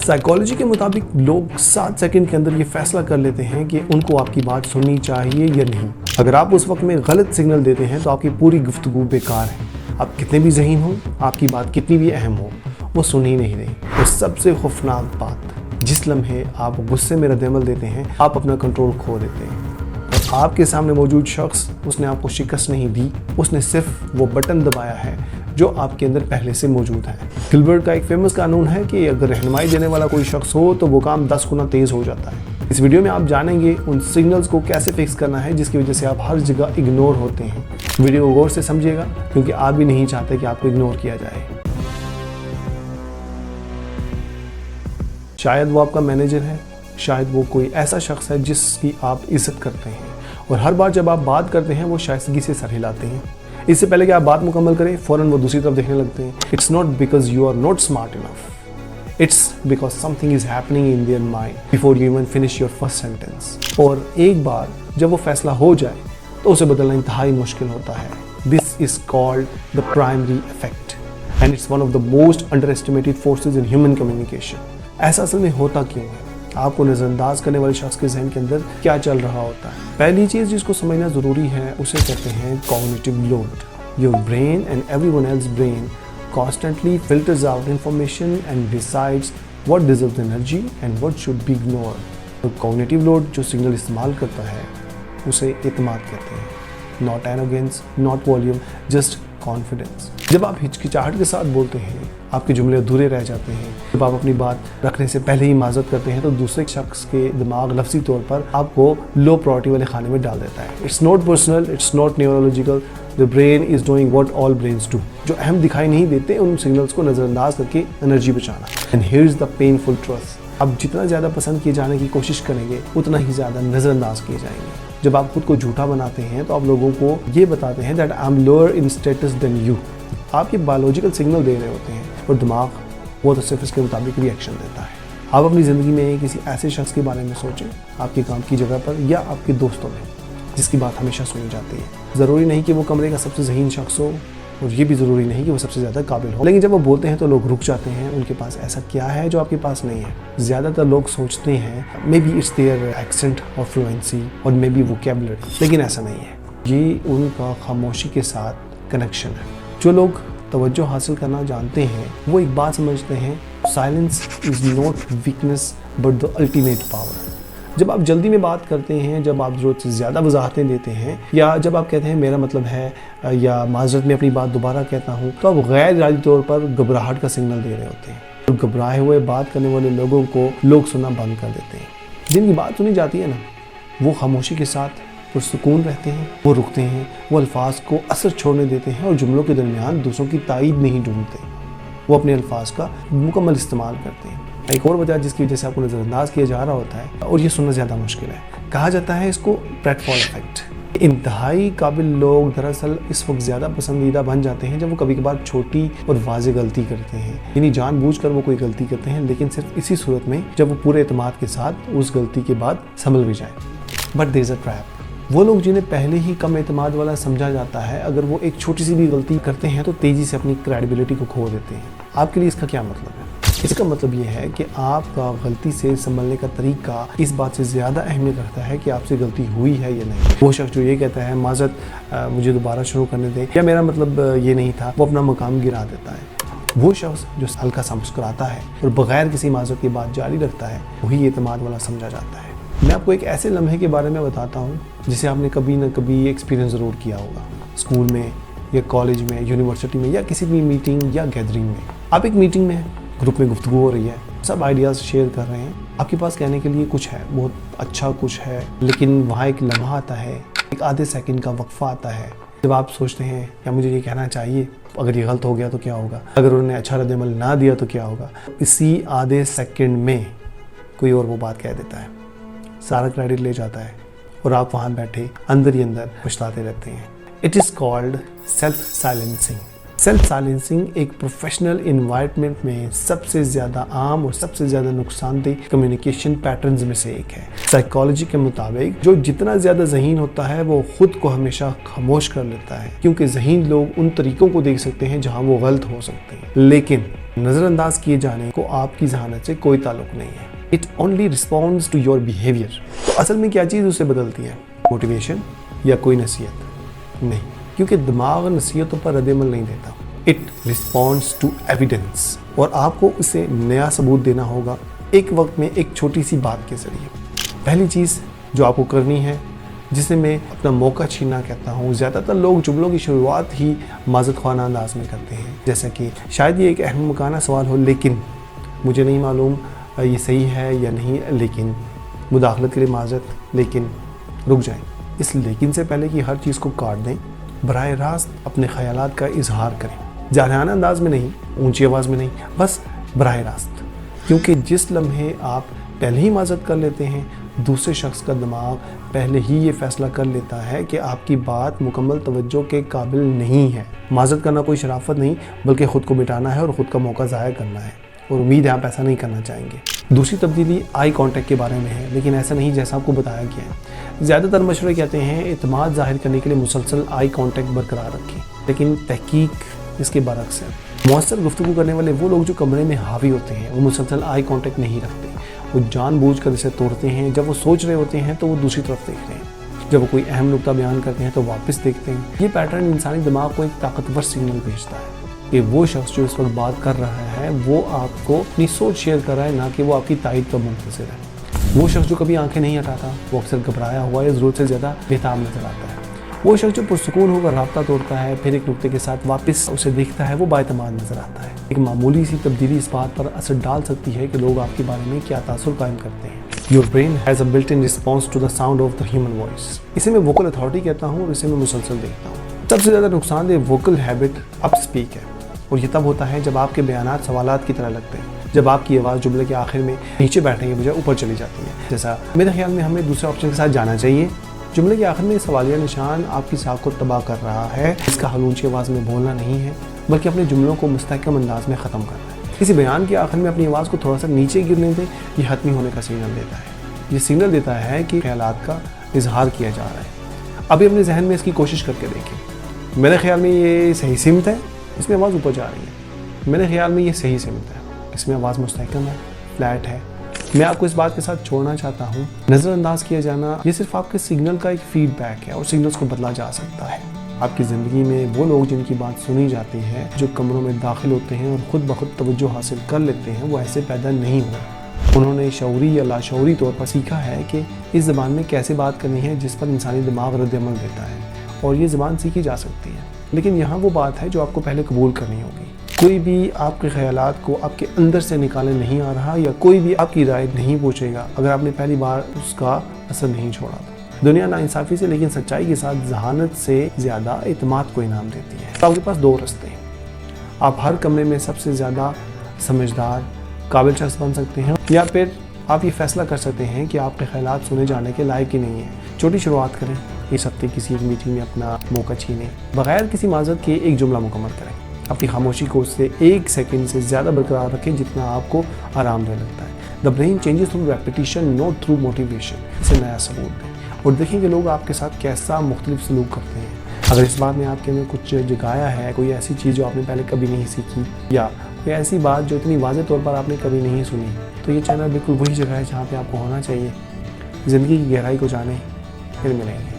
Psychology के मुताबिक लोग 7 सेकंड के अंदर ये फैसला कर लेते हैं कि उनको आपकी बात सुननी चाहिए या नहीं। अगर आप उस वक्त में गलत सिग्नल देते हैं तो आपकी पूरी गुफ्तगू बेकार है। आप कितने भी ज़हीन हो, आपकी बात कितनी भी अहम हो, वो सुन ही नहीं रही। और सबसे खौफनाक बात, जिस लम्हे आप गुस्से में रद्द-ए-अमल देते हैं, आप अपना कंट्रोल खो देते हैं। और आपके सामने मौजूद शख्स, उसने आपको शिकस्त नहीं दी, उसने सिर्फ वो बटन दबाया है जो आपके अंदर पहले से मौजूद है। गिलबर्ट का एक फेमस कानून है कि अगर रहनुमाई देने वाला कोई शख्स हो तो वो काम 10 गुना तेज़ हो जाता है। इस वीडियो में आप जानेंगे उन सिग्नल्स को कैसे फिक्स करना है जिसकी वजह से आप हर जगह इग्नोर होते हैं। वीडियो को गौर से समझिएगा क्योंकि आप भी नहीं चाहते कि आपको इग्नोर किया जाए। शायद वो आपका मैनेजर है, शायद वो कोई ऐसा शख्स है जिसकी आप इज्जत करते हैं और हर बार जब आप बात करते हैं वो शाइस्तगी से सर हिलाते हैं। इससे पहले कि आप बात मुकम्मल करें फ़ौरन वो दूसरी तरफ देखने लगते हैं। It's not because you are not smart enough, it's because something is happening in their mind before you even finish your first sentence. और एक बार जब वो फैसला हो जाए तो उसे बदलना इंतहाई मुश्किल होता है। This is called the primary effect and it's one of the most under estimated forces in human communication. ऐसा असल में होता क्यों है? आपको नज़रअंदाज करने वाले शख्स के जहन के अंदर क्या चल रहा होता है? पहली चीज़ जिसको समझना ज़रूरी है उसे कहते हैं cognitive load. Your brain and everyone else brain constantly filters out information and decides what deserves energy and what should be ignored. तो कॉग्निटिव लोड जो सिग्नल इस्तेमाल करता है उसे इत्मीनान कहते हैं। Not arrogance, not volume, just confidence. जब आप हिचकिचाहट के साथ बोलते हैं आपके जुमले अधूरे रह जाते हैं। जब आप अपनी बात रखने से पहले ही माजरत करते हैं तो दूसरे शख्स के दिमाग लफ्ज़ी तौर पर आपको लो प्रायोरिटी वाले खाने में डाल देता है। It's not personal, it's not neurological, the brain is doing what all brains do. जो अहम दिखाई नहीं देते उन सिग्नल्स को नज़रअंदाज करके एनर्जी बचाना। And here is the painful truth, आप जितना ज़्यादा पसंद किए जाने की कोशिश करेंगे उतना ही ज़्यादा नज़रअंदाज किए जाएंगे। जब आप खुद को झूठा बनाते हैं तो आप लोगों को ये बताते हैं that I am lower in status than you. आप ये बायोलॉजिकल सिग्नल दे रहे होते हैं और दिमाग वो तो सिर्फ इसके मुताबिक रिएक्शन देता है। आप अपनी ज़िंदगी में किसी ऐसे शख्स के बारे में सोचें, आपके काम की जगह पर या आपके दोस्तों में, जिसकी बात हमेशा सुनी जाती है। ज़रूरी नहीं कि वो कमरे का सबसे ज़हीन शख्स हो और ये भी ज़रूरी नहीं कि वो सबसे ज़्यादा काबिल हो, लेकिन जब वो बोलते हैं तो लोग रुक जाते हैं। उनके पास ऐसा क्या है जो आपके पास नहीं है? ज़्यादातर लोग सोचते हैं maybe it's their accent और फ्लुएंसी और मे बी वोकैबुलरी, लेकिन ऐसा नहीं है। ये उनका खामोशी के साथ कनेक्शन है। जो लोग तवज्जो हासिल करना जानते हैं वो एक बात समझते हैं, silence is not weakness but the ultimate power. जब आप जल्दी में बात करते हैं, जब आप ज़रूरत से ज़्यादा वजाहतें देते हैं या जब आप कहते हैं मेरा मतलब है या माजरत में अपनी बात दोबारा कहता हूँ, तो आप गैर इरादी तौर पर घबराहट का सिग्नल दे रहे होते हैं। और घबराए हुए बात करने वाले लोगों को लोग सुनना बंद कर देते हैं। जिनकी बात सुनी जाती है ना, वो खामोशी के साथ पुरसुकून रहते हैं, वो रुकते हैं, वो अल्फाज को असर छोड़ने देते हैं और जुमलों के दरमियान दूसरों की तायीद नहीं ढूंढते। वो अपने अल्फाज का मुकम्मल इस्तेमाल करते हैं। एक और वजह जिसकी वजह से आपको नज़रअंदाज किया जा रहा होता है और ये सुनना ज़्यादा मुश्किल है, कहा जाता है इसको प्रेटफॉल इफेक्ट। इंतहाई काबिल लोग दरअसल इस वक्त ज़्यादा पसंदीदा बन जाते हैं जब वो कभी कभार छोटी और वाज़ेह गलती करते हैं, यानी जानबूझकर वो कोई गलती करते हैं, लेकिन सिर्फ इसी सूरत में जब वो पूरे एतमाद के साथ उस गलती के बाद संभल भी जाए। But there is a trap. वो लोग जिन्हें पहले ही कम एतमाद वाला समझा जाता है, अगर वो एक छोटी सी भी गलती करते हैं तो तेज़ी से अपनी क्रेडिबिलिटी को खो देते हैं। आपके लिए इसका क्या मतलब है? इसका मतलब ये है कि आपका गलती से संभलने का तरीका इस बात से ज़्यादा अहमियत रखता है कि आपसे गलती हुई है या नहीं। वो शख्स जो ये कहता है माज़रत मुझे दोबारा शुरू करने दें या मेरा मतलब ये नहीं था, वो अपना मकाम गिरा देता है। वो शख्स जो हल्का सा मुस्कुराता है और बग़ैर किसी माज़रत की बात जारी रखता है, वही एतमाद वाला समझा जाता है। मैं आपको एक ऐसे लम्हे के बारे में बताता हूँ जिसे आपने कभी ना कभी एक्सपीरियंस ज़रूर किया होगा। स्कूल में या कॉलेज में, यूनिवर्सिटी में या किसी भी मीटिंग या गैदरिंग में। आप एक मीटिंग में ग्रुप में गुफ्तगू हो रही है, सब आइडियाज़ शेयर कर रहे हैं, आपके पास कहने के लिए कुछ है, बहुत अच्छा कुछ है, लेकिन वहाँ एक लम्हा आता है, एक आधे सेकंड का वक्फा आता है जब आप सोचते हैं क्या मुझे ये कहना चाहिए, अगर ये गलत हो गया तो क्या होगा, अगर उन्होंने अच्छा रद्द-ए-अमल ना दिया तो क्या होगा। इसी आधे सेकंड में कोई और वो बात कह देता है, सारा क्रेडिट ले जाता है और आप वहाँ बैठे अंदर ही अंदर पछताते रहते हैं। It is called self silencing. Self silencing एक प्रोफेशनल इन्वायरमेंट में सबसे ज़्यादा आम और सबसे ज़्यादा नुकसानदेह कम्युनिकेशन पैटर्न्स में से एक है। साइकोलॉजी के मुताबिक जो जितना ज़्यादा ज़हीन होता है वो खुद को हमेशा खामोश कर लेता है, क्योंकि ज़हीन लोग उन तरीक़ों को देख सकते हैं जहाँ वो गलत हो सकते हैं, लेकिन नज़र अंदाज किए जाने को आपकी जहानत से कोई ताल्लुक नहीं है। It only responds to your behaviour. तो असल में क्या चीज़ उसे बदलती है? मोटिवेशन या कोई नसीहत? नहीं, क्योंकि दिमाग नसीहतों पर रद्द-ए-अमल नहीं देता। इट रिस्पॉन्ड्स टू एविडेंस, और आपको उसे नया सबूत देना होगा एक वक्त में एक छोटी सी बात के ज़रिए। पहली चीज़ जो आपको करनी है, जिसे मैं अपना मौका छीनना कहता हूँ, ज़्यादातर लोग जुमलों की शुरुआत ही माज़रत ख़्वाना अंदाज में करते हैं, जैसा कि शायद ये एक अहम मकाना सवाल हो, लेकिन मुझे नहीं मालूम ये सही है या नहीं, लेकिन मुदाखलत के लिए माज़रत, लेकिन रुक जाएं। इस लेकिन से पहले कि हर चीज़ को काट दें, बराह रास्त अपने ख़यालात का इजहार करें, जारहाना अंदाज में नहीं, ऊंची आवाज़ में नहीं, बस बराह रास्त। क्योंकि जिस लम्हे आप पहले ही माज़रत कर लेते हैं, दूसरे शख्स का दिमाग पहले ही ये फ़ैसला कर लेता है कि आपकी बात मुकम्मल तवज्जो के काबिल नहीं है। माज़रत करना कोई शराफत नहीं, बल्कि ख़ुद को मिटाना है और ख़ुद का मौका ज़ाया करना है, और उम्मीद है आप ऐसा नहीं करना चाहेंगे। दूसरी तब्दीली आई कांटेक्ट के बारे में है, लेकिन ऐसा नहीं जैसा आपको बताया गया है। ज़्यादातर मशवरे कहते हैं एतमाद ज़ाहिर करने के लिए मुसलसल आई कांटेक्ट बरकरार रखें, लेकिन तहकीक इसके बरक्स है। मौसर गुफ्तगू करने वाले वो लोग जो कमरे में हावी होते हैं, वो मुसलसल आई कांटेक्ट नहीं रखते, वो जानबूझकर इसे तोड़ते हैं। जब वो सोच रहे होते हैं तो वो दूसरी तरफ देख रहे हैं, जब वो कोई अहम नुक्ता बयान करते हैं तो वापस देखते हैं। ये पैटर्न इंसानी दिमाग को एक ताकतवर सिग्नल भेजता है कि वो शख्स जो इस वक्त बात कर रहा है वो आपको अपनी सोच शेयर कर रहा है, ना कि वो आपकी तायद पर मुंतज़िर है। वो शख्स जो कभी आंखें नहीं हटाता, वो अक्सर घबराया हुआ या ज़रूरत से ज़्यादा बेताब नजर आता है। वो शख्स जो पुरसुकून होकर राब्ता तोड़ता है, फिर एक नुक्ते के साथ वापस उसे देखता है, वो बाएतमाद नजर आता है। एक मामूली सी तब्दीली इस बात पर असर डाल सकती है कि लोग आपके बारे में क्या तासुर कायम करते हैं। Your brain has a built in response to the sound of the human voice. इसे मैं वोकल अथॉरिटी कहता हूँ और इसे मैं मुसलसल देखता हूँ। सबसे ज़्यादा नुकसानदेह वोकल हैबिट अप स्पीक है, और ये तब होता है जब आपके बयानात सवालात की तरह लगते हैं, जब आपकी आवाज़ जुमले के आखिर में नीचे बैठने की बजाय ऊपर चली जाती है। जैसा मेरे ख्याल में हमें दूसरे ऑप्शन के साथ जाना चाहिए। जुमले के आखिर में सवालिया निशान आपकी साख को तबाह कर रहा है। इसका हल ऊंची आवाज़ में बोलना नहीं है, बल्कि अपने जुमलों को मुस्तहकम अंदाज में ख़त्म करना है। किसी बयान के आखिर में अपनी आवाज़ को थोड़ा सा नीचे गिरने दें, ये हतमी होने का सिग्नल देता है। ये सिग्नल देता है कि ख्यालात का इजहार किया जा रहा है। अभी अपने जहन में इसकी कोशिश करके देखें। मेरे ख्याल में ये सही सिमत है, इसमें आवाज़ ऊपर जा रही है। मेरे ख्याल में ये सही सिमत है, इसमें आवाज़ मुस्तहकम है, फ्लैट है। मैं आपको इस बात के साथ छोड़ना चाहता हूँ, नज़रअंदाज किया जाना ये सिर्फ आपके सिग्नल का एक फीडबैक है, और सिग्नल्स को बदला जा सकता है। आपकी ज़िंदगी में वो लोग जिनकी बात सुनी जाती है, जो कमरों में दाखिल होते हैं और ख़ुद ब खुद तवज्जो हासिल कर लेते हैं, वो ऐसे पैदा नहीं हुए। उन्होंने शऊरी या लाशऊरी तौर पर सीखा है कि इस ज़बान में कैसे बात करनी है जिस पर इंसानी दिमाग रद्द-ए-अमल देता है, और ये ज़बान सीखी जा सकती है। लेकिन यहाँ वो बात है जो आपको पहले कबूल करनी होगी। कोई भी आपके ख्यालात को आपके अंदर से निकाले नहीं आ रहा, या कोई भी आपकी राय नहीं पूछेगा अगर आपने पहली बार उसका असर नहीं छोड़ा। दुनिया नाइंसाफ़ी से लेकिन सच्चाई के साथ जहानत से ज़्यादा एतमाद को इनाम देती है। तो आपके पास दो रास्ते हैं। आप हर कमरे में सबसे ज़्यादा समझदार काबिल शख्स बन सकते हैं, या फिर आप ये फैसला कर सकते हैं कि आपके ख्यालात सुने जाने के लायक ही नहीं है। छोटी शुरुआत करें, इस हफ्ते किसी एक मीटिंग में अपना मौका छीनें, बगैर किसी माज़रत के एक जुमला मुकम्मल करें। अपनी खामोशी को उससे 1 सेकंड से ज़्यादा बरकरार रखें जितना आपको आरामदेह लगता है। The brain changes through repetition, not through motivation. इसे नया सबूत दें और देखें कि लोग आपके साथ कैसा मुख्तलिफ सलूक करते हैं। अगर इस बात ने आपके अंदर कुछ जगाया है, कोई ऐसी चीज़ जो आपने पहले कभी नहीं सीखी, या कोई ऐसी बात जो इतनी वाज़ेह तौर पर आपने कभी नहीं सुनी, तो ये चैनल बिल्कुल वही जगह है जहाँ पे आपको होना चाहिए। ज़िंदगी की गहराई को जानें, फिर मिलेंगे।